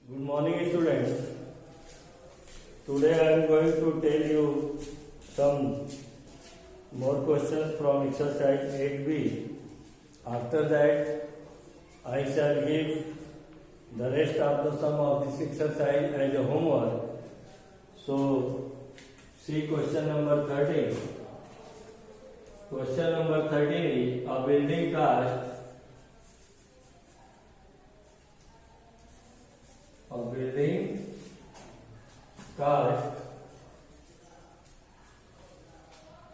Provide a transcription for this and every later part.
Good morning, students. Today I am going to tell you some more questions from exercise 8b. After that, I shall give the rest of the sum of this exercise as a homework. So, see question number 13. Question number 13 is a building cost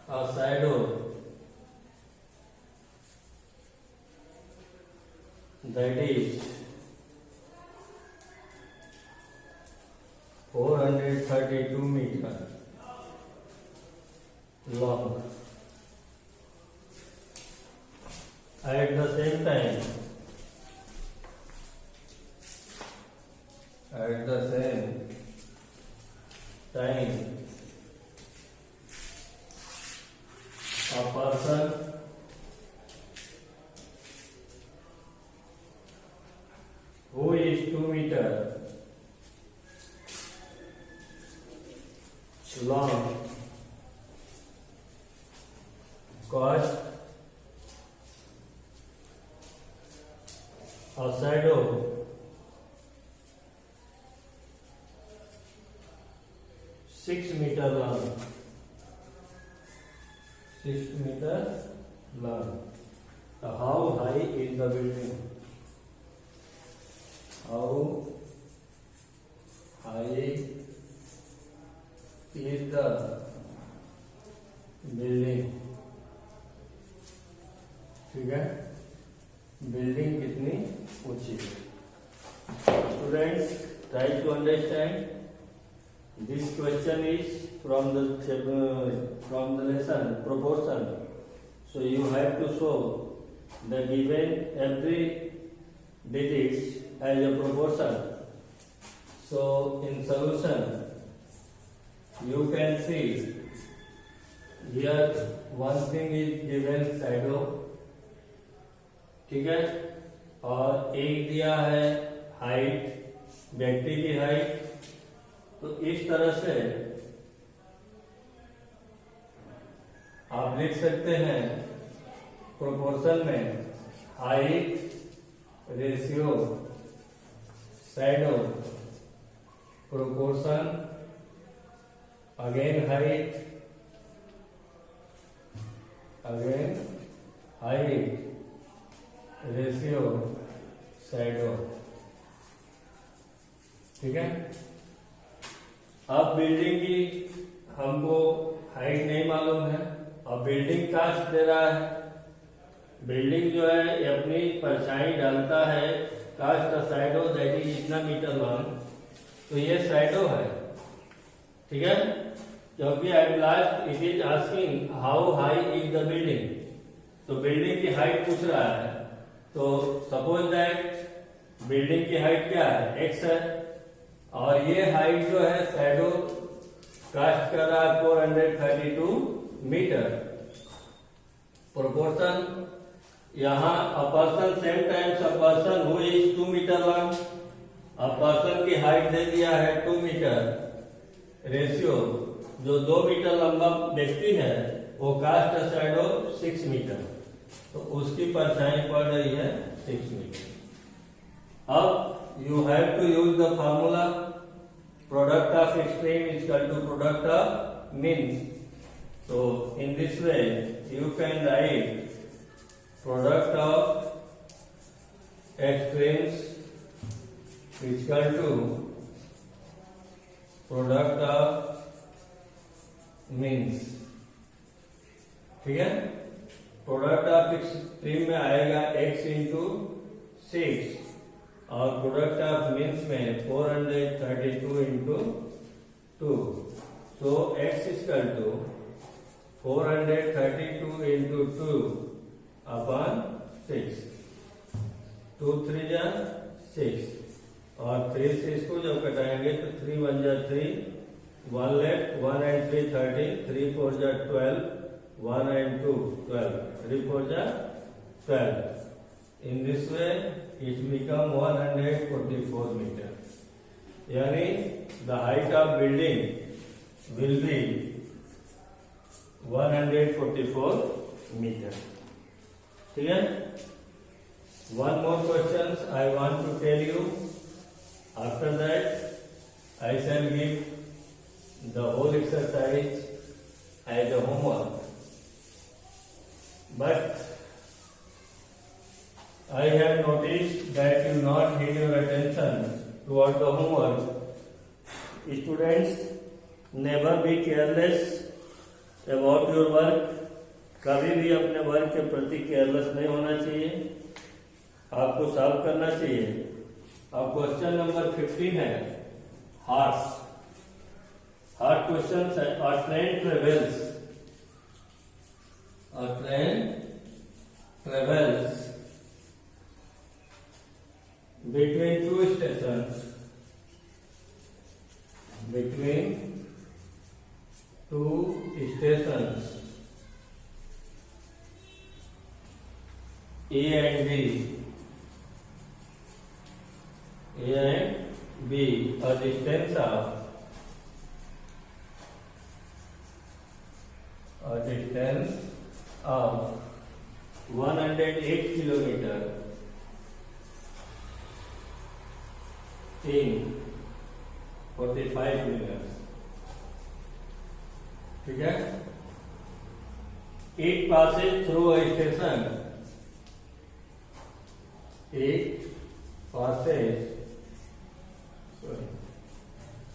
a shadow that is 432 meters long. At the same time, a person who is 2 meters long cost a shadow 6 meters long. 6 meters long. So how high is the building? How high is the building? ठीक है, building कितनी ऊंची है? Students, try to understand. This question is from the lesson proportion. So you have to show the given every digits as a proportion. So in solution, you can see here one thing is given shadow, ठीक है, और एक दिया है height, व्यक्ति की height. तो इस तरह से आप लिख सकते हैं प्रोपोर्शन में height ratio shadow proportion again height ratio shadow. ठीक है, अब बिल्डिंग की हमको हाइट नहीं मालूम है, अब बिल्डिंग कास्ट दे रहा है. बिल्डिंग जो है ये अपनी परछाई डालता है, cast a shadow that is इतना मीटर लॉन्ग. तो ये शैडो है, ठीक है, क्योंकि at last it is asking how high is the building. तो बिल्डिंग की हाइट पूछ रहा है. तो सपोज दैट बिल्डिंग की हाइट क्या है, एक्स है, और ये हाइट जो है शैडो कास्ट कर रहा है 432 मीटर. प्रोपोर्शन यहाँ a person same times a person who is 2 metre long. A person की हाइट दे दिया है 2 मीटर. रेशियो जो 2 मीटर लंबा व्यक्ति है वो कास्ट अ शैडो 6 मीटर. तो उसकी परछाई पड़ रही है 6 मीटर. अब you have to use the formula product of extreme is equal to product of means. So in this way you can write product of extremes is equal to product of means. ठीक है, product of extreme में आएगा x into 6 और product of means में 432 into 2. So x equal to 432 into 2 upon 6. 2 3 जा 6 और 3 से इसको जब कटाएंगे तो 3 1 जा 3, 1 लेफ्ट, 1 and 3 13, 3 4 जा 12, 1 and 2 12, 3 4 जा 12. In this way it become 144 meter. यानी the height of building will be 144 metre. ठीक है. One more questions I want to tell you. After that I shall give the whole exercise as a homework. But I have noticed that you not give your attention toward the homework. Students, never be careless about your work. कभी भी अपने work के प्रति careless नहीं होना चाहिए. आपको solve करना चाहिए. अब क्वेश्चन नंबर 15 है हार्स. हार्ड क्वेश्चन है. A train travels between two stations. A and B, a distance of 108 kilometer in 45 minutes. ठीक है. It passes through a station. It passes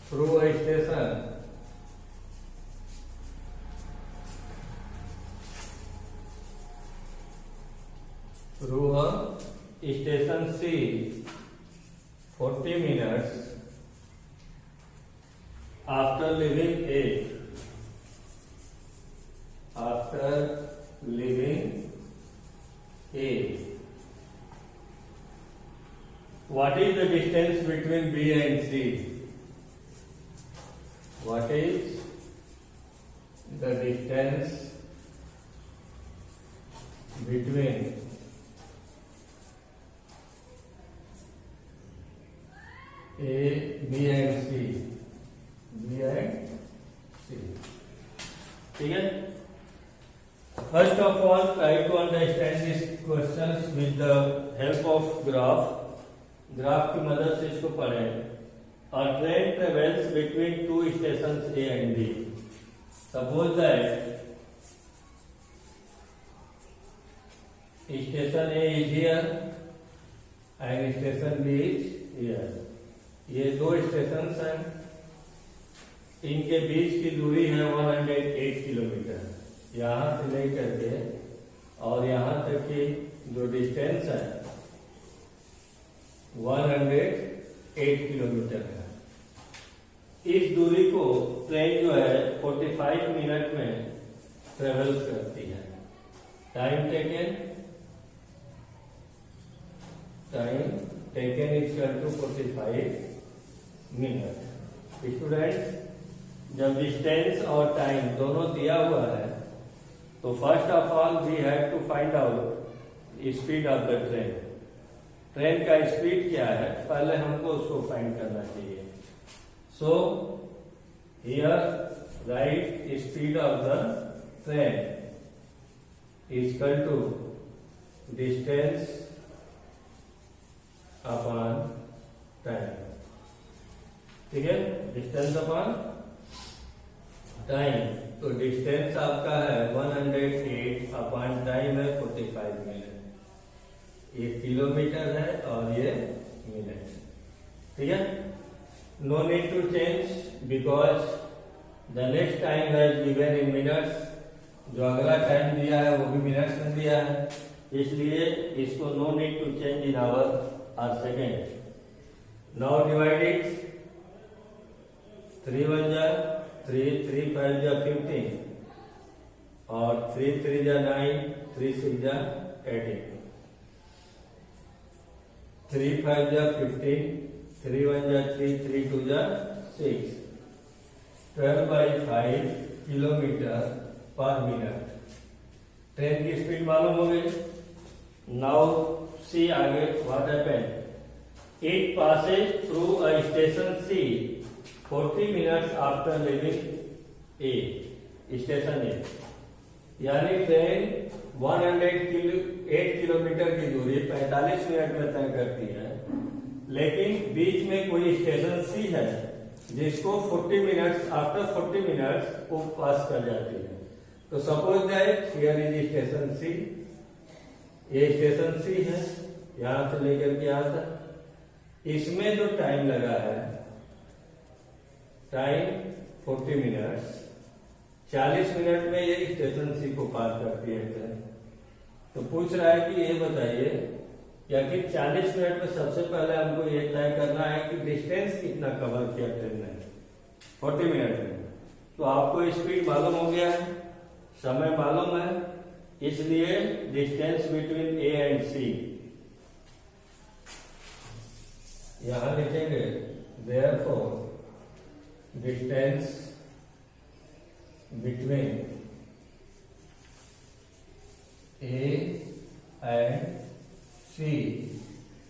through a station C 40 minutes after leaving A. What is the distance between B and C? What is the distance between A, B and C? ठीक है. First of all, try to understand these questions with the help of graph. Graph की मदद से इसको पढ़ें. A train travels between two stations A and B. Suppose that station A is here and station B is here. ये दो station हैं. इनके बीच की दूरी है 108 किलोमीटर. यहाँ से लेकर के और यहाँ तक की जो डिस्टेंस है 108 किलोमीटर है. इस दूरी को ट्रेन जो है 45 मिनट में ट्रेवल करती है. Time taken equal to 45 minute. Students, जब डिस्टेंस और टाइम दोनों दिया हुआ है तो first of all we have to find out speed of the train. Train का स्पीड क्या है पहले हमको उसको फाइंड करना चाहिए. So here right speed of the train equal to distance upon time. ठीक है. Distance upon time. तो डिस्टेंस आपका है 108 अपॉन टाइम है 45 मिनट. ये किलोमीटर है और ये मिनट. ठीक है. No need to change because the next time has given in minutes. जो अगला टाइम दिया है वो भी मिनट्स में दिया है, इसलिए इसको no need to change in hour और सेकेंड. Now divide it. 3 1 जा 3, 3 5 जा 15 और 3 3 जा 9, 3 6 जा 18. 3 5 जा 15, 3 1 जा 3, 3 2 जा 6. 12/5 किलोमीटर पर मिनट. ट्रेन की स्पीड मालूम हो गई. नाउ सी आगे what happened. It passes through a station C 40 minutes after leaving A. Station A, यानी ट्रेन 108 किलोमीटर की दूरी 45 मिनट में तय करती है, लेकिन बीच में कोई स्टेशन सी है जिसको 40 मिनट्स आफ्टर 40 मिनट्स वो पास कर जाती है। तो suppose that here is station C, ये स्टेशन सी है, यहां से लेकर के यहां तक इसमें जो टाइम लगा है, टाइम 40 मिनट्स, 40 मिनट में ये स्टेशन सी को पास करती है ट्रेन। तो पूछ रहा है कि ये बताइए या कि 40 मिनट में सबसे पहले हमको ये तय करना है कि डिस्टेंस कितना कवर किया ट्रेन ने 40 मिनट में। तो आपको स्पीड मालूम हो गया है, समय मालूम है, इसलिए डिस्टेंस बिटवीन ए एंड सी यहां लिखेंगे therefore distance between A and C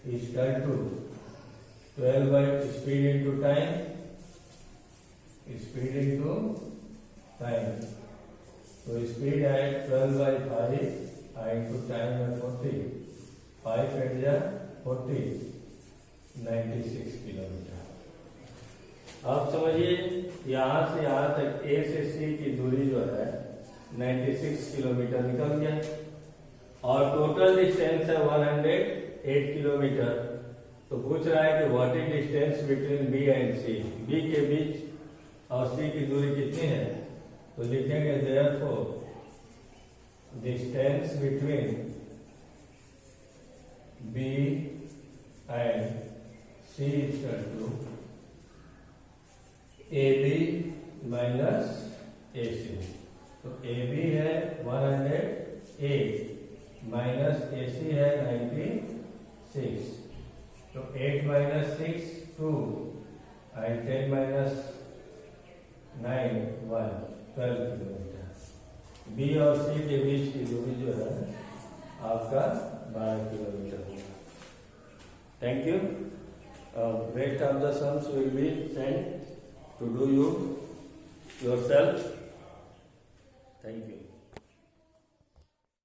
is equal to 12 by speed into time, speed into time. So speed at 12 by 5 into time by 40, 5 at 40, 96 kilometre. आप समझिए यहां से यहां तक ए से सी की दूरी जो है 96 किलोमीटर निकल गया और टोटल डिस्टेंस है 108 किलोमीटर। तो पूछ रहा है कि what is distance between B and C, B के बीच और सी की दूरी कितनी है। तो लिखेंगे therefore distance between B and C is equal to AB minus AC। तो AB है 108 माइनस AC है 96। तो 8 minus 6 2 and 10 minus 9 1 12 kilometre. B और C के बीच की दूरी जो है आपका 12 किलोमीटर होगा। Thank you. Rest of the sums will be sent to do you yourself. Thank you.